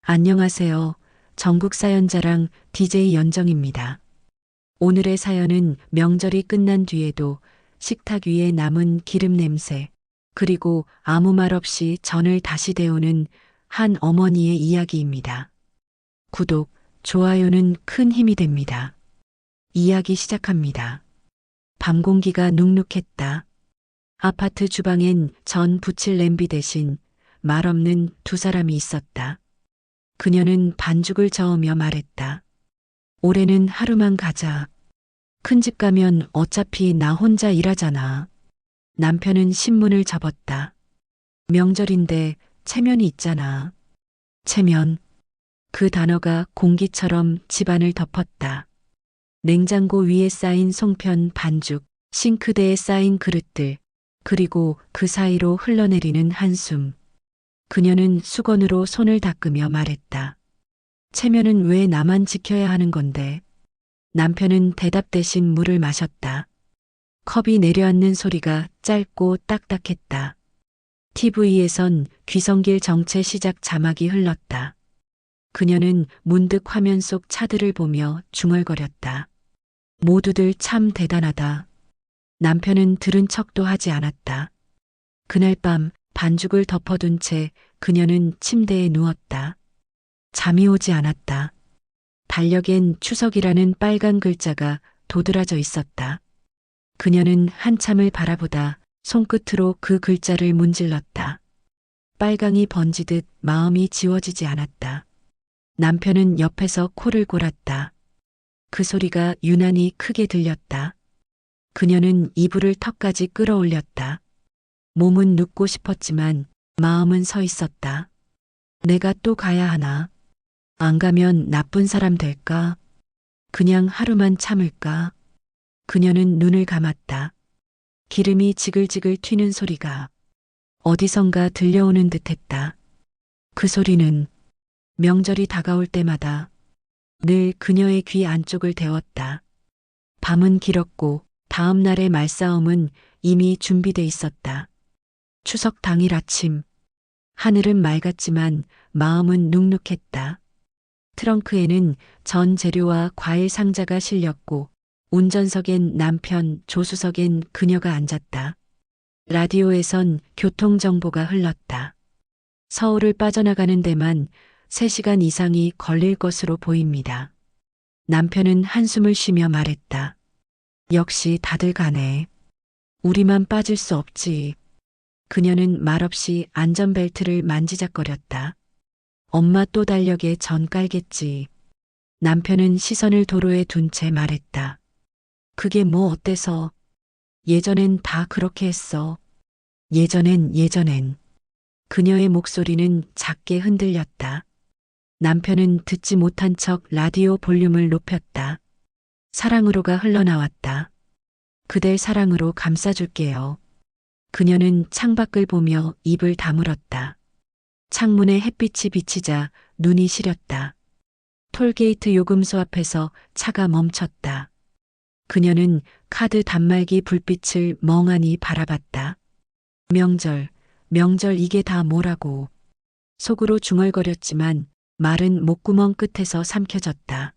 안녕하세요. 전국 사연자랑 DJ 연정입니다. 오늘의 사연은 명절이 끝난 뒤에도 식탁 위에 남은 기름 냄새, 그리고 아무 말 없이 전을 다시 데우는 한 어머니의 이야기입니다. 구독, 좋아요는 큰 힘이 됩니다. 이야기 시작합니다. 밤 공기가 눅눅했다. 아파트 주방엔 전 부칠 냄비 대신 말 없는 두 사람이 있었다. 그녀는 반죽을 저으며 말했다. 올해는 하루만 가자. 큰 집 가면 어차피 나 혼자 일하잖아. 남편은 신문을 접었다. 명절인데 체면이 있잖아. 체면. 그 단어가 공기처럼 집안을 덮었다. 냉장고 위에 쌓인 송편 반죽, 싱크대에 쌓인 그릇들, 그리고 그 사이로 흘러내리는 한숨. 그녀는 수건으로 손을 닦으며 말했다. 체면은 왜 나만 지켜야 하는 건데? 남편은 대답 대신 물을 마셨다. 컵이 내려앉는 소리가 짧고 딱딱했다. TV에선 귀성길 정체 시작 자막이 흘렀다. 그녀는 문득 화면 속 차들을 보며 중얼거렸다. 모두들 참 대단하다. 남편은 들은 척도 하지 않았다. 그날 밤 반죽을 덮어둔 채 그녀는 침대에 누웠다. 잠이 오지 않았다. 달력엔 추석이라는 빨간 글자가 도드라져 있었다. 그녀는 한참을 바라보다 손끝으로 그 글자를 문질렀다. 빨강이 번지듯 마음이 지워지지 않았다. 남편은 옆에서 코를 골았다. 그 소리가 유난히 크게 들렸다. 그녀는 이불을 턱까지 끌어올렸다. 몸은 눕고 싶었지만 마음은 서 있었다. 내가 또 가야 하나? 안 가면 나쁜 사람 될까? 그냥 하루만 참을까? 그녀는 눈을 감았다. 기름이 지글지글 튀는 소리가 어디선가 들려오는 듯했다. 그 소리는 명절이 다가올 때마다 늘 그녀의 귀 안쪽을 데웠다. 밤은 길었고 다음 날의 말싸움은 이미 준비돼 있었다. 추석 당일 아침, 하늘은 맑았지만 마음은 눅눅했다. 트렁크에는 전 재료와 과일 상자가 실렸고 운전석엔 남편, 조수석엔 그녀가 앉았다. 라디오에선 교통정보가 흘렀다. 서울을 빠져나가는 데만 3시간 이상이 걸릴 것으로 보입니다. 남편은 한숨을 쉬며 말했다. 역시 다들 가네. 우리만 빠질 수 없지. 그녀는 말없이 안전벨트를 만지작거렸다. 엄마 또 달력에 전 깔겠지. 남편은 시선을 도로에 둔 채 말했다. 그게 뭐 어때서? 예전엔 다 그렇게 했어. 예전엔. 그녀의 목소리는 작게 흔들렸다. 남편은 듣지 못한 척 라디오 볼륨을 높였다. 사랑으로가 흘러나왔다. 그댈 사랑으로 감싸줄게요. 그녀는 창밖을 보며 입을 다물었다. 창문에 햇빛이 비치자 눈이 시렸다. 톨게이트 요금소 앞에서 차가 멈췄다. 그녀는 카드 단말기 불빛을 멍하니 바라봤다. 명절 이게 다 뭐라고. 속으로 중얼거렸지만 말은 목구멍 끝에서 삼켜졌다.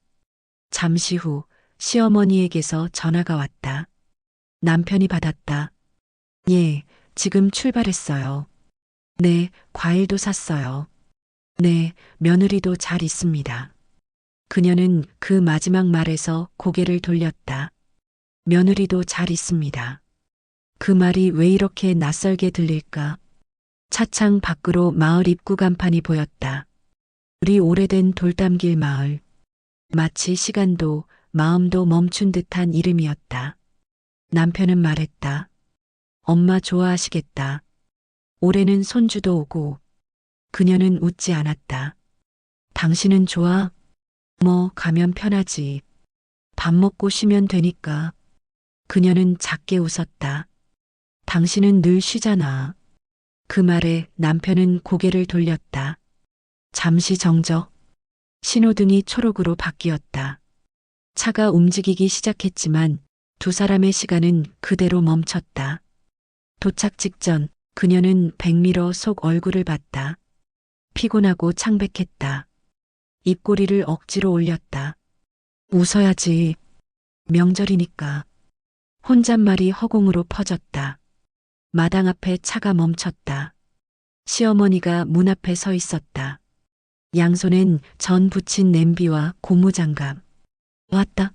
잠시 후 시어머니에게서 전화가 왔다. 남편이 받았다. 예, 지금 출발했어요. 네, 과일도 샀어요. 네, 며느리도 잘 있습니다. 그녀는 그 마지막 말에서 고개를 돌렸다. 며느리도 잘 있습니다. 그 말이 왜 이렇게 낯설게 들릴까? 차창 밖으로 마을 입구 간판이 보였다. 우리 오래된 돌담길 마을. 마치 시간도 마음도 멈춘 듯한 이름이었다. 남편은 말했다. 엄마 좋아하시겠다. 올해는 손주도 오고. 그녀는 웃지 않았다. 당신은 좋아? 뭐 가면 편하지. 밥 먹고 쉬면 되니까. 그녀는 작게 웃었다. 당신은 늘 쉬잖아. 그 말에 남편은 고개를 돌렸다. 잠시 정적. 신호등이 초록으로 바뀌었다. 차가 움직이기 시작했지만 두 사람의 시간은 그대로 멈췄다. 도착 직전 그녀는 백미러 속 얼굴을 봤다. 피곤하고 창백했다. 입꼬리를 억지로 올렸다. 웃어야지. 명절이니까. 혼잣말이 허공으로 퍼졌다. 마당 앞에 차가 멈췄다. 시어머니가 문 앞에 서 있었다. 양손엔 전 부친 냄비와 고무장갑. 왔다.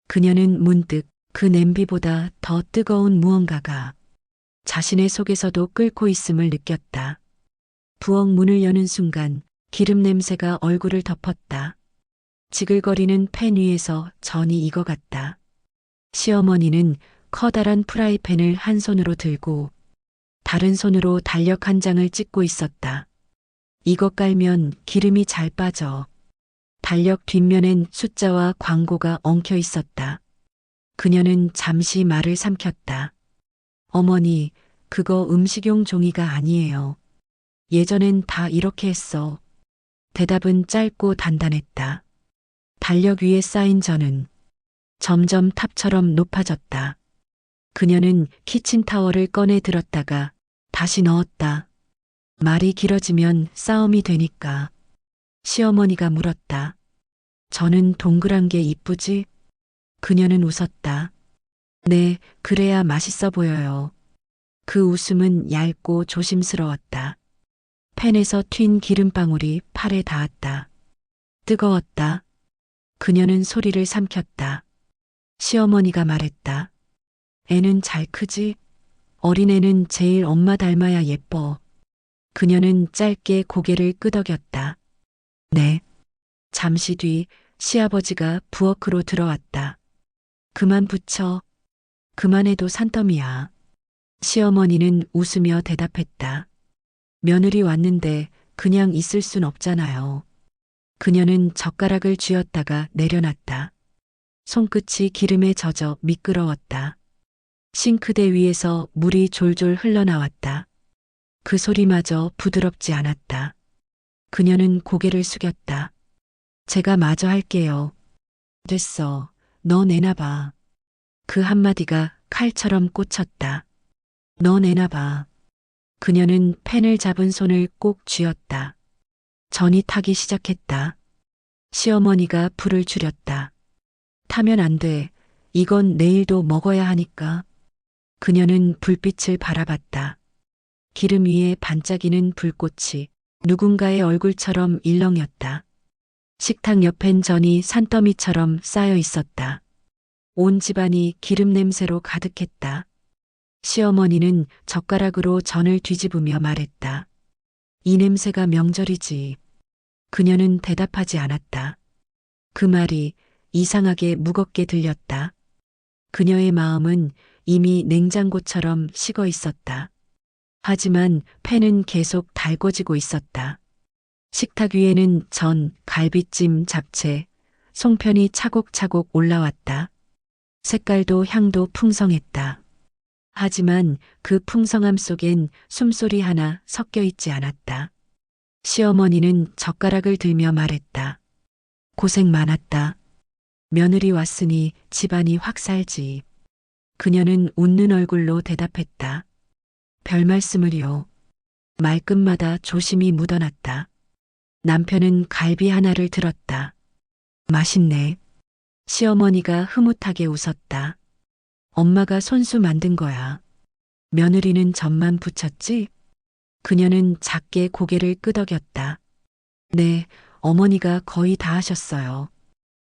그녀는 문득 그 냄비보다 더 뜨거운 무언가가 자신의 속에서도 끓고 있음을 느꼈다. 부엌 문을 여는 순간 기름 냄새가 얼굴을 덮었다. 지글거리는 팬 위에서 전이 익어갔다. 시어머니는 커다란 프라이팬을 한 손으로 들고 다른 손으로 달력 한 장을 찍고 있었다. 이거 깔면 기름이 잘 빠져. 달력 뒷면엔 숫자와 광고가 엉켜 있었다. 그녀는 잠시 말을 삼켰다. 어머니, 그거 음식용 종이가 아니에요. 예전엔 다 이렇게 했어. 대답은 짧고 단단했다. 달력 위에 쌓인 전은 점점 탑처럼 높아졌다. 그녀는 키친타월을 꺼내 들었다가 다시 넣었다. 말이 길어지면 싸움이 되니까. 시어머니가 물었다. 저는 동그란 게 이쁘지? 그녀는 웃었다. 네, 그래야 맛있어 보여요. 그 웃음은 얇고 조심스러웠다. 팬에서 튄 기름방울이 팔에 닿았다. 뜨거웠다. 그녀는 소리를 삼켰다. 시어머니가 말했다. 애는 잘 크지? 어린애는 제일 엄마 닮아야 예뻐. 그녀는 짧게 고개를 끄덕였다. 네. 잠시 뒤 시아버지가 부엌으로 들어왔다. 그만 붙여. 그만해도 산더미야. 시어머니는 웃으며 대답했다. 며느리 왔는데 그냥 있을 순 없잖아요. 그녀는 젓가락을 쥐었다가 내려놨다. 손끝이 기름에 젖어 미끄러웠다. 싱크대 위에서 물이 졸졸 흘러나왔다. 그 소리마저 부드럽지 않았다. 그녀는 고개를 숙였다. 제가 마저 할게요. 됐어. 너 내놔봐. 그 한마디가 칼처럼 꽂혔다. 너 내놔봐. 그녀는 펜을 잡은 손을 꼭 쥐었다. 전이 타기 시작했다. 시어머니가 불을 줄였다. 타면 안 돼. 이건 내일도 먹어야 하니까. 그녀는 불빛을 바라봤다. 기름 위에 반짝이는 불꽃이 누군가의 얼굴처럼 일렁였다. 식탁 옆엔 전이 산더미처럼 쌓여 있었다. 온 집안이 기름 냄새로 가득했다. 시어머니는 젓가락으로 전을 뒤집으며 말했다. 이 냄새가 명절이지. 그녀는 대답하지 않았다. 그 말이 이상하게 무겁게 들렸다. 그녀의 마음은 이미 냉장고처럼 식어 있었다. 하지만 팬은 계속 달궈지고 있었다. 식탁 위에는 전, 갈비찜, 잡채, 송편이 차곡차곡 올라왔다. 색깔도 향도 풍성했다. 하지만 그 풍성함 속엔 숨소리 하나 섞여 있지 않았다. 시어머니는 젓가락을 들며 말했다. 고생 많았다. 며느리 왔으니 집안이 확 살지. 그녀는 웃는 얼굴로 대답했다. 별 말씀을요. 말끝마다 조심히 묻어놨다. 남편은 갈비 하나를 들었다. 맛있네. 시어머니가 흐뭇하게 웃었다. 엄마가 손수 만든 거야. 며느리는 전만 부쳤지? 그녀는 작게 고개를 끄덕였다. 네, 어머니가 거의 다 하셨어요.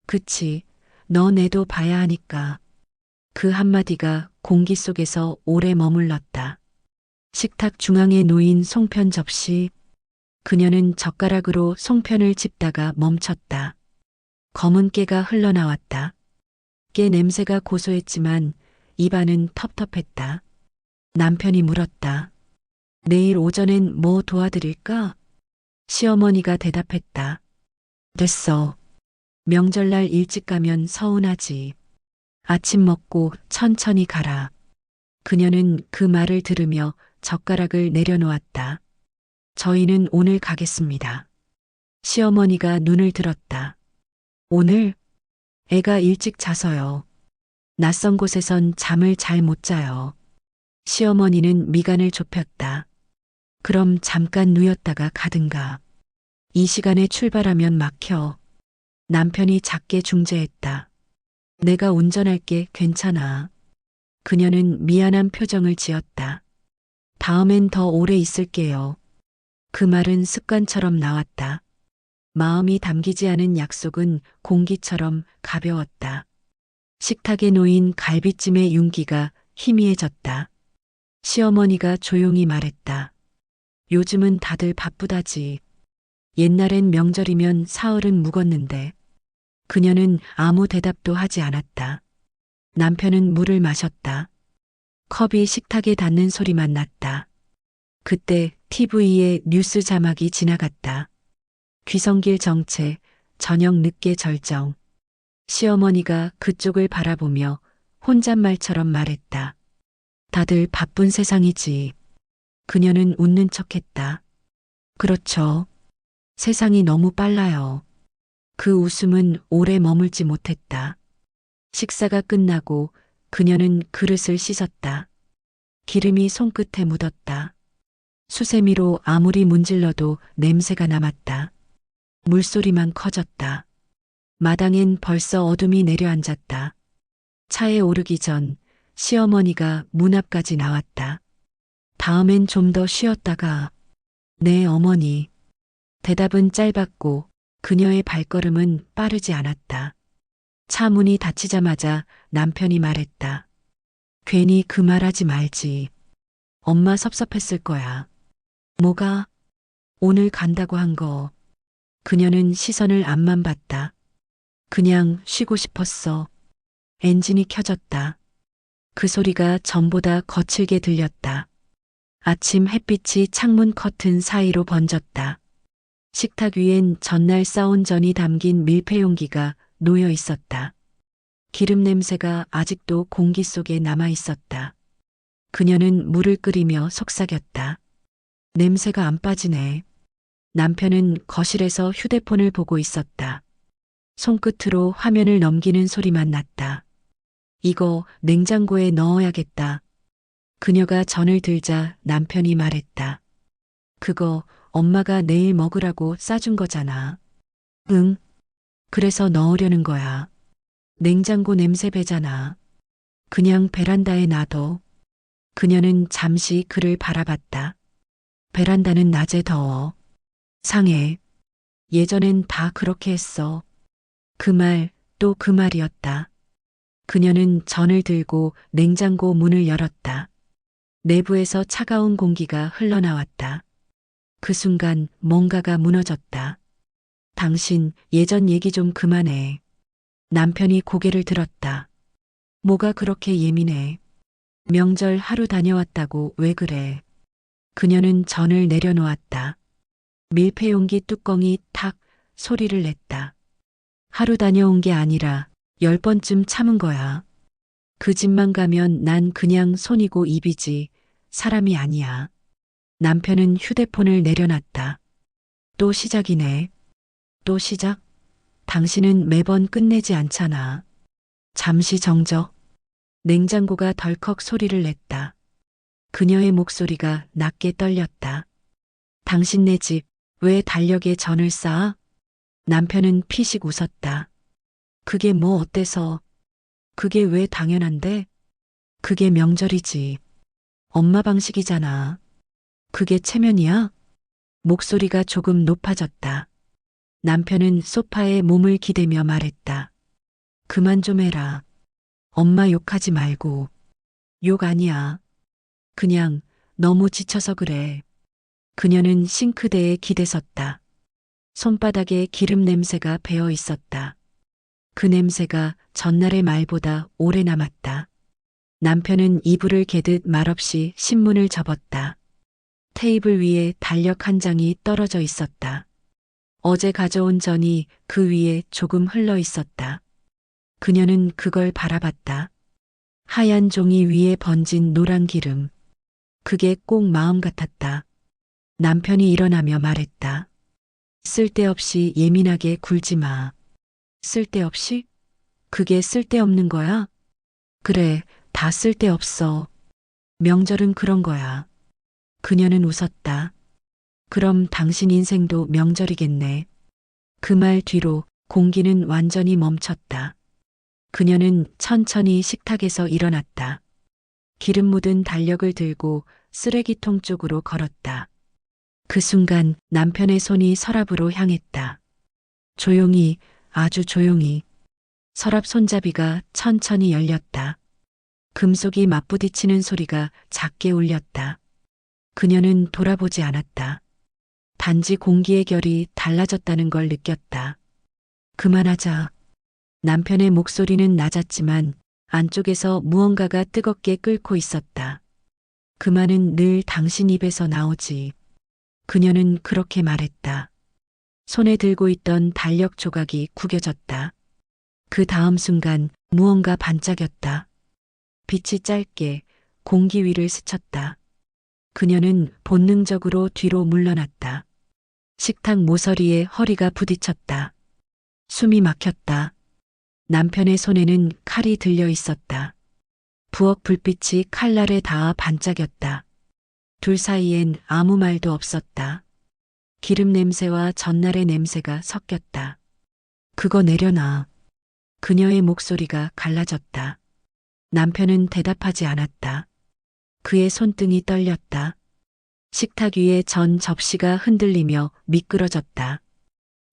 그치, 너네도 봐야 하니까. 그 한마디가 공기 속에서 오래 머물렀다. 식탁 중앙에 놓인 송편 접시. 그녀는 젓가락으로 송편을 짚다가 멈췄다. 검은 깨가 흘러나왔다. 깨 냄새가 고소했지만 입안은 텁텁했다. 남편이 물었다. 내일 오전엔 뭐 도와드릴까? 시어머니가 대답했다. 됐어. 명절날 일찍 가면 서운하지. 아침 먹고 천천히 가라. 그녀는 그 말을 들으며 젓가락을 내려놓았다. 저희는 오늘 가겠습니다. 시어머니가 눈을 들었다. 오늘? 애가 일찍 자서요. 낯선 곳에선 잠을 잘 못 자요. 시어머니는 미간을 좁혔다. 그럼 잠깐 누웠다가 가든가. 이 시간에 출발하면 막혀. 남편이 작게 중재했다. 내가 운전할게, 괜찮아. 그녀는 미안한 표정을 지었다. 다음엔 더 오래 있을게요. 그 말은 습관처럼 나왔다. 마음이 담기지 않은 약속은 공기처럼 가벼웠다. 식탁에 놓인 갈비찜의 윤기가 희미해졌다. 시어머니가 조용히 말했다. 요즘은 다들 바쁘다지. 옛날엔 명절이면 사흘은 묵었는데. 그녀는 아무 대답도 하지 않았다. 남편은 물을 마셨다. 컵이 식탁에 닿는 소리만 났다. 그때 TV에 뉴스 자막이 지나갔다. 귀성길 정체, 저녁 늦게 절정. 시어머니가 그쪽을 바라보며 혼잣말처럼 말했다. 다들 바쁜 세상이지. 그녀는 웃는 척했다. 그렇죠. 세상이 너무 빨라요. 그 웃음은 오래 머물지 못했다. 식사가 끝나고 그녀는 그릇을 씻었다. 기름이 손끝에 묻었다. 수세미로 아무리 문질러도 냄새가 남았다. 물소리만 커졌다. 마당엔 벌써 어둠이 내려앉았다. 차에 오르기 전 시어머니가 문 앞까지 나왔다. 다음엔 좀 더 쉬었다가. 네, 어머니. 대답은 짧았고 그녀의 발걸음은 빠르지 않았다. 차 문이 닫히자마자 남편이 말했다. 괜히 그 말하지 말지. 엄마 섭섭했을 거야. 뭐가? 오늘 간다고 한 거. 그녀는 시선을 앞만 봤다. 그냥 쉬고 싶었어. 엔진이 켜졌다. 그 소리가 전보다 거칠게 들렸다. 아침 햇빛이 창문 커튼 사이로 번졌다. 식탁 위엔 전날 싸온 전이 담긴 밀폐 용기가 놓여 있었다. 기름 냄새가 아직도 공기 속에 남아 있었다. 그녀는 물을 끓이며 속삭였다. 냄새가 안 빠지네. 남편은 거실에서 휴대폰을 보고 있었다. 손끝으로 화면을 넘기는 소리만 났다. 이거 냉장고에 넣어야겠다. 그녀가 전을 들자 남편이 말했다. 그거 엄마가 내일 먹으라고 싸준 거잖아. 응. 그래서 넣으려는 거야. 냉장고 냄새 배잖아. 그냥 베란다에 놔둬. 그녀는 잠시 그를 바라봤다. 베란다는 낮에 더워. 상해. 예전엔 다 그렇게 했어. 그 말, 또 그 말이었다. 그녀는 전을 들고 냉장고 문을 열었다. 내부에서 차가운 공기가 흘러나왔다. 그 순간 뭔가가 무너졌다. 당신 예전 얘기 좀 그만해. 남편이 고개를 들었다. 뭐가 그렇게 예민해? 명절 하루 다녀왔다고 왜 그래? 그녀는 전을 내려놓았다. 밀폐용기 뚜껑이 탁 소리를 냈다. 하루 다녀온 게 아니라 10번쯤 참은 거야. 그 집만 가면 난 그냥 손이고 입이지 사람이 아니야. 남편은 휴대폰을 내려놨다. 또 시작이네. 또 시작? 당신은 매번 끝내지 않잖아. 잠시 정적. 냉장고가 덜컥 소리를 냈다. 그녀의 목소리가 낮게 떨렸다. 당신네 집 왜 달력에 전을 쌓아? 남편은 피식 웃었다. 그게 뭐 어때서? 그게 왜 당연한데? 그게 명절이지. 엄마 방식이잖아. 그게 체면이야? 목소리가 조금 높아졌다. 남편은 소파에 몸을 기대며 말했다. 그만 좀 해라. 엄마 욕하지 말고. 욕 아니야. 그냥 너무 지쳐서 그래. 그녀는 싱크대에 기대섰다. 손바닥에 기름 냄새가 배어 있었다. 그 냄새가 전날의 말보다 오래 남았다. 남편은 이불을 개듯 말없이 신문을 접었다. 테이블 위에 달력 한 장이 떨어져 있었다. 어제 가져온 전이 그 위에 조금 흘러 있었다. 그녀는 그걸 바라봤다. 하얀 종이 위에 번진 노란 기름. 그게 꼭 마음 같았다. 남편이 일어나며 말했다. 쓸데없이 예민하게 굴지 마. 쓸데없이? 그게 쓸데없는 거야? 그래, 다 쓸데없어. 명절은 그런 거야. 그녀는 웃었다. 그럼 당신 인생도 명절이겠네. 그 말 뒤로 공기는 완전히 멈췄다. 그녀는 천천히 식탁에서 일어났다. 기름 묻은 달력을 들고 쓰레기통 쪽으로 걸었다. 그 순간 남편의 손이 서랍으로 향했다. 조용히, 아주 조용히. 서랍 손잡이가 천천히 열렸다. 금속이 맞부딪히는 소리가 작게 울렸다. 그녀는 돌아보지 않았다. 단지 공기의 결이 달라졌다는 걸 느꼈다. 그만하자. 남편의 목소리는 낮았지만 안쪽에서 무언가가 뜨겁게 끓고 있었다. 그 말은 늘 당신 입에서 나오지. 그녀는 그렇게 말했다. 손에 들고 있던 달력 조각이 구겨졌다. 그 다음 순간 무언가 반짝였다. 빛이 짧게 공기 위를 스쳤다. 그녀는 본능적으로 뒤로 물러났다. 식탁 모서리에 허리가 부딪혔다. 숨이 막혔다. 남편의 손에는 칼이 들려 있었다. 부엌 불빛이 칼날에 닿아 반짝였다. 둘 사이엔 아무 말도 없었다. 기름 냄새와 전날의 냄새가 섞였다. 그거 내려놔. 그녀의 목소리가 갈라졌다. 남편은 대답하지 않았다. 그의 손등이 떨렸다. 식탁 위에 전 접시가 흔들리며 미끄러졌다.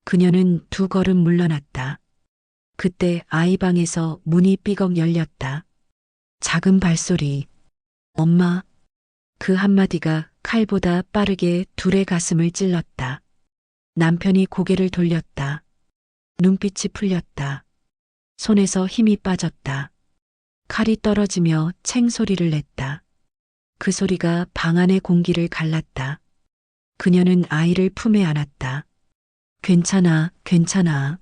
그녀는 두 걸음 물러났다. 그때 아이 방에서 문이 삐걱 열렸다. 작은 발소리. 엄마. 그 한마디가 칼보다 빠르게 둘의 가슴을 찔렀다. 남편이 고개를 돌렸다. 눈빛이 풀렸다. 손에서 힘이 빠졌다. 칼이 떨어지며 챙 소리를 냈다. 그 소리가 방 안의 공기를 갈랐다. 그녀는 아이를 품에 안았다. 괜찮아, 괜찮아.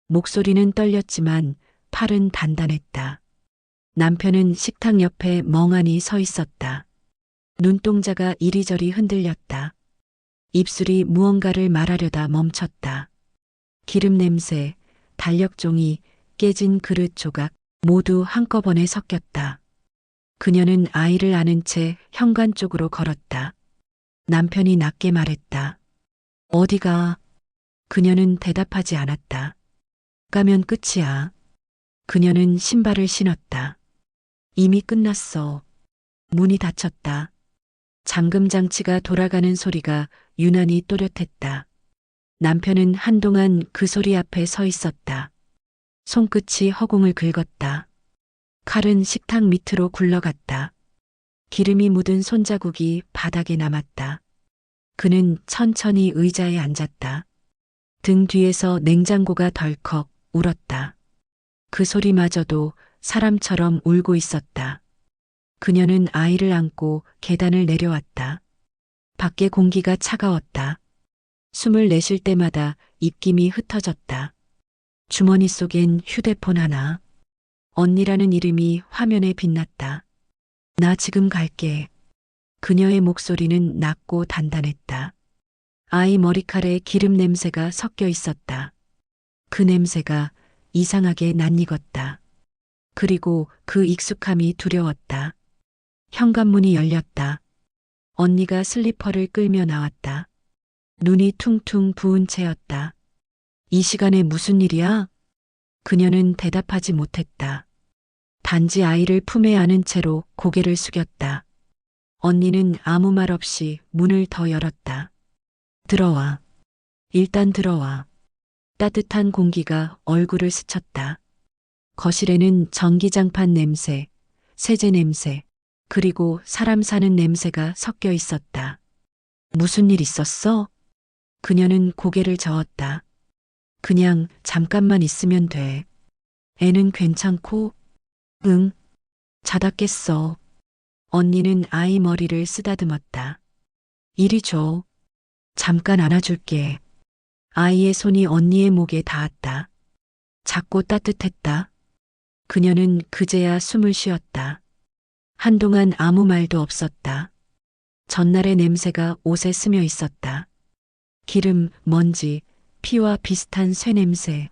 목소리는 떨렸지만 팔은 단단했다. 남편은 식탁 옆에 멍하니 서 있었다. 눈동자가 이리저리 흔들렸다. 입술이 무언가를 말하려다 멈췄다. 기름 냄새, 달력 종이, 깨진 그릇 조각 모두 한꺼번에 섞였다. 그녀는 아이를 안은 채 현관 쪽으로 걸었다. 남편이 낮게 말했다. 어디가? 그녀는 대답하지 않았다. 가면 끝이야. 그녀는 신발을 신었다. 이미 끝났어. 문이 닫혔다. 잠금 장치가 돌아가는 소리가 유난히 또렷했다. 남편은 한동안 그 소리 앞에 서 있었다. 손끝이 허공을 긁었다. 칼은 식탁 밑으로 굴러갔다. 기름이 묻은 손자국이 바닥에 남았다. 그는 천천히 의자에 앉았다. 등 뒤에서 냉장고가 덜컥 울었다. 그 소리마저도 사람처럼 울고 있었다. 그녀는 아이를 안고 계단을 내려왔다. 밖의 공기가 차가웠다. 숨을 내쉴 때마다 입김이 흩어졌다. 주머니 속엔 휴대폰 하나. 언니라는 이름이 화면에 빛났다. 나 지금 갈게. 그녀의 목소리는 낮고 단단했다. 아이 머리칼에 기름 냄새가 섞여 있었다. 그 냄새가 이상하게 낯익었다. 그리고 그 익숙함이 두려웠다. 현관문이 열렸다. 언니가 슬리퍼를 끌며 나왔다. 눈이 퉁퉁 부은 채였다. 이 시간에 무슨 일이야? 그녀는 대답하지 못했다. 단지 아이를 품에 안은 채로 고개를 숙였다. 언니는 아무 말 없이 문을 더 열었다. 들어와. 일단 들어와. 따뜻한 공기가 얼굴을 스쳤다. 거실에는 전기장판 냄새, 세제 냄새, 그리고 사람 사는 냄새가 섞여 있었다. 무슨 일 있었어? 그녀는 고개를 저었다. 그냥 잠깐만 있으면 돼. 애는 괜찮고? 응. 자다 깼어. 언니는 아이 머리를 쓰다듬었다. 이리 줘. 잠깐 안아줄게. 아이의 손이 언니의 목에 닿았다. 작고 따뜻했다. 그녀는 그제야 숨을 쉬었다. 한동안 아무 말도 없었다. 전날의 냄새가 옷에 스며 있었다. 기름, 먼지, 피와 비슷한 쇠냄새.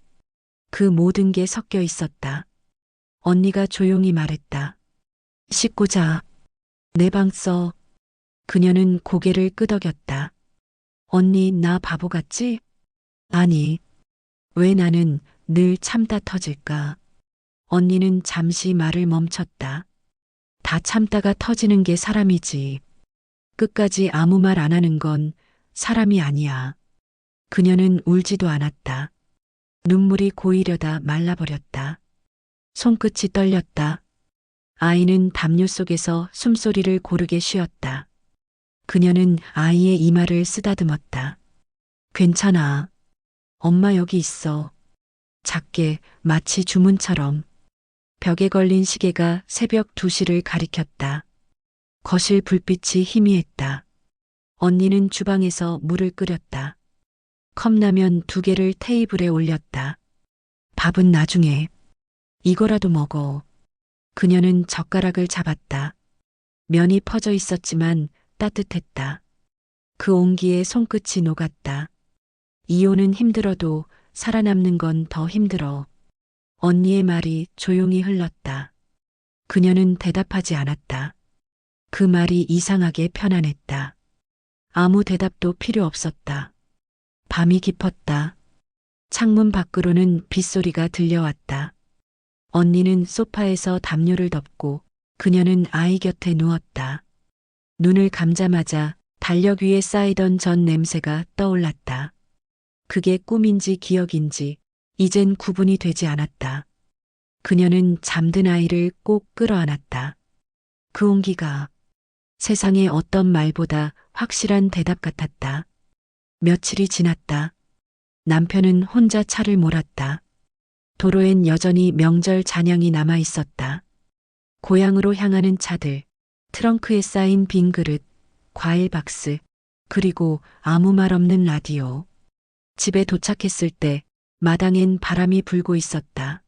그 모든 게 섞여 있었다. 언니가 조용히 말했다. 씻고 자. 내 방 써. 그녀는 고개를 끄덕였다. 언니, 나 바보 같지? 아니, 왜 나는 늘 참다 터질까? 언니는 잠시 말을 멈췄다. 다 참다가 터지는 게 사람이지. 끝까지 아무 말 안 하는 건 사람이 아니야. 그녀는 울지도 않았다. 눈물이 고이려다 말라버렸다. 손끝이 떨렸다. 아이는 담요 속에서 숨소리를 고르게 쉬었다. 그녀는 아이의 이마를 쓰다듬었다. 괜찮아. 엄마 여기 있어. 작게, 마치 주문처럼. 벽에 걸린 시계가 새벽 2시를 가리켰다. 거실 불빛이 희미했다. 언니는 주방에서 물을 끓였다. 컵라면 2개를 테이블에 올렸다. 밥은 나중에. 이거라도 먹어. 그녀는 젓가락을 잡았다. 면이 퍼져 있었지만 따뜻했다. 그 온기에 손끝이 녹았다. 이혼은 힘들어도 살아남는 건 더 힘들어. 언니의 말이 조용히 흘렀다. 그녀는 대답하지 않았다. 그 말이 이상하게 편안했다. 아무 대답도 필요 없었다. 밤이 깊었다. 창문 밖으로는 빗소리가 들려왔다. 언니는 소파에서 담요를 덮고 그녀는 아이 곁에 누웠다. 눈을 감자마자 달력 위에 쌓이던 전 냄새가 떠올랐다. 그게 꿈인지 기억인지 이젠 구분이 되지 않았다. 그녀는 잠든 아이를 꼭 끌어안았다. 그 온기가 세상의 어떤 말보다 확실한 대답 같았다. 며칠이 지났다. 남편은 혼자 차를 몰았다. 도로엔 여전히 명절 잔향이 남아 있었다. 고향으로 향하는 차들, 트렁크에 쌓인 빈 그릇, 과일 박스, 그리고 아무 말 없는 라디오. 집에 도착했을 때 마당엔 바람이 불고 있었다.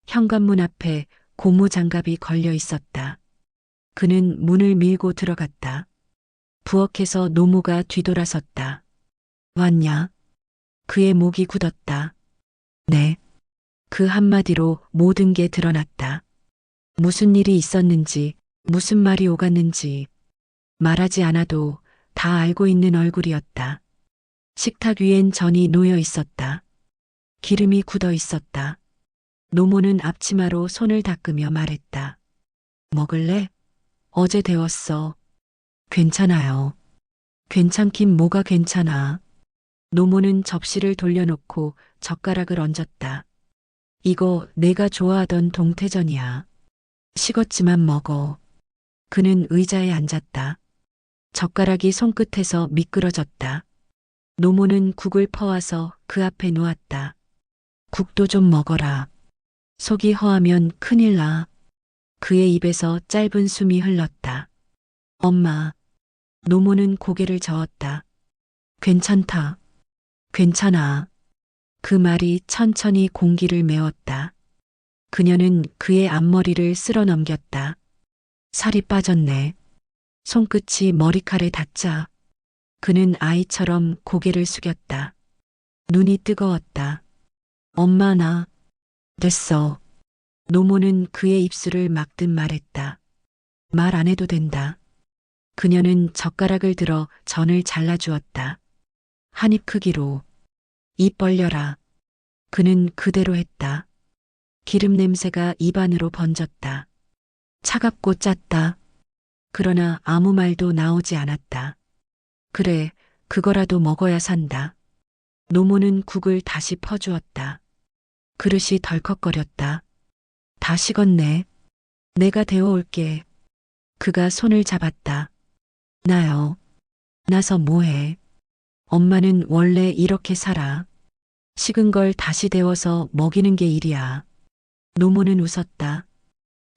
현관문 앞에 고무 장갑이 걸려 있었다. 그는 문을 밀고 들어갔다. 부엌에서 노모가 뒤돌아섰다. 왔냐? 그의 목이 굳었다. 네. 그 한마디로 모든 게 드러났다. 무슨 일이 있었는지, 무슨 말이 오갔는지 말하지 않아도 다 알고 있는 얼굴이었다. 식탁 위엔 전이 놓여 있었다. 기름이 굳어 있었다. 노모는 앞치마로 손을 닦으며 말했다. 먹을래? 어제 데웠어. 괜찮아요. 괜찮긴 뭐가 괜찮아. 노모는 접시를 돌려놓고 젓가락을 얹었다. 이거 내가 좋아하던 동태전이야. 식었지만 먹어. 그는 의자에 앉았다. 젓가락이 손끝에서 미끄러졌다. 노모는 국을 퍼와서 그 앞에 놓았다. 국도 좀 먹어라. 속이 허하면 큰일 나. 그의 입에서 짧은 숨이 흘렀다. 엄마. 노모는 고개를 저었다. 괜찮다. 괜찮아. 그 말이 천천히 공기를 메웠다. 그녀는 그의 앞머리를 쓸어 넘겼다. 살이 빠졌네. 손끝이 머리칼에 닿자 그는 아이처럼 고개를 숙였다. 눈이 뜨거웠다. 엄마 나 됐어. 노모는 그의 입술을 막듯 말했다. 말 안 해도 된다. 그녀는 젓가락을 들어 전을 잘라주었다. 한 입 크기로. 입 벌려라. 그는 그대로 했다. 기름 냄새가 입안으로 번졌다. 차갑고 짰다. 그러나 아무 말도 나오지 않았다. 그래, 그거라도 먹어야 산다. 노모는 국을 다시 퍼주었다. 그릇이 덜컥거렸다. 다 식었네. 내가 데워올게. 그가 손을 잡았다. 나요. 나서 뭐해. 엄마는 원래 이렇게 살아. 식은 걸 다시 데워서 먹이는 게 일이야. 노모는 웃었다.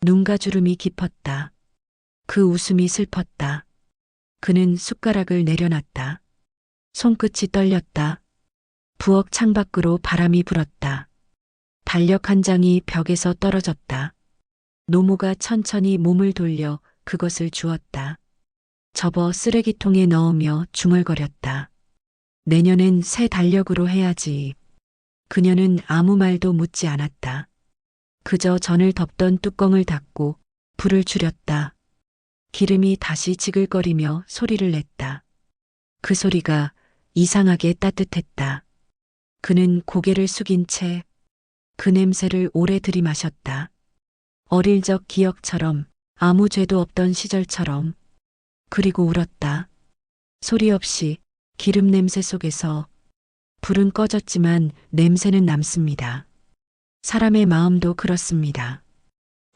눈가 주름이 깊었다. 그 웃음이 슬펐다. 그는 숟가락을 내려놨다. 손끝이 떨렸다. 부엌 창밖으로 바람이 불었다. 달력 한 장이 벽에서 떨어졌다. 노모가 천천히 몸을 돌려 그것을 주었다. 접어 쓰레기통에 넣으며 중얼거렸다. 내년엔 새 달력으로 해야지. 그녀는 아무 말도 묻지 않았다. 그저 전을 덮던 뚜껑을 닫고 불을 줄였다. 기름이 다시 지글거리며 소리를 냈다. 그 소리가 이상하게 따뜻했다. 그는 고개를 숙인 채 그 냄새를 오래 들이마셨다. 어릴 적 기억처럼, 아무 죄도 없던 시절처럼. 그리고 울었다. 소리 없이 기름 냄새 속에서. 불은 꺼졌지만 냄새는 남습니다. 사람의 마음도 그렇습니다.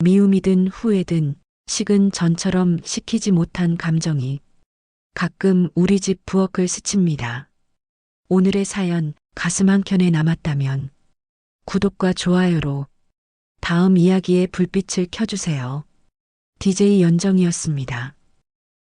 미움이든 후회든 식은 전처럼 식히지 못한 감정이 가끔 우리 집 부엌을 스칩니다. 오늘의 사연 가슴 한켠에 남았다면 구독과 좋아요로 다음 이야기의 불빛을 켜주세요. DJ 연정이었습니다.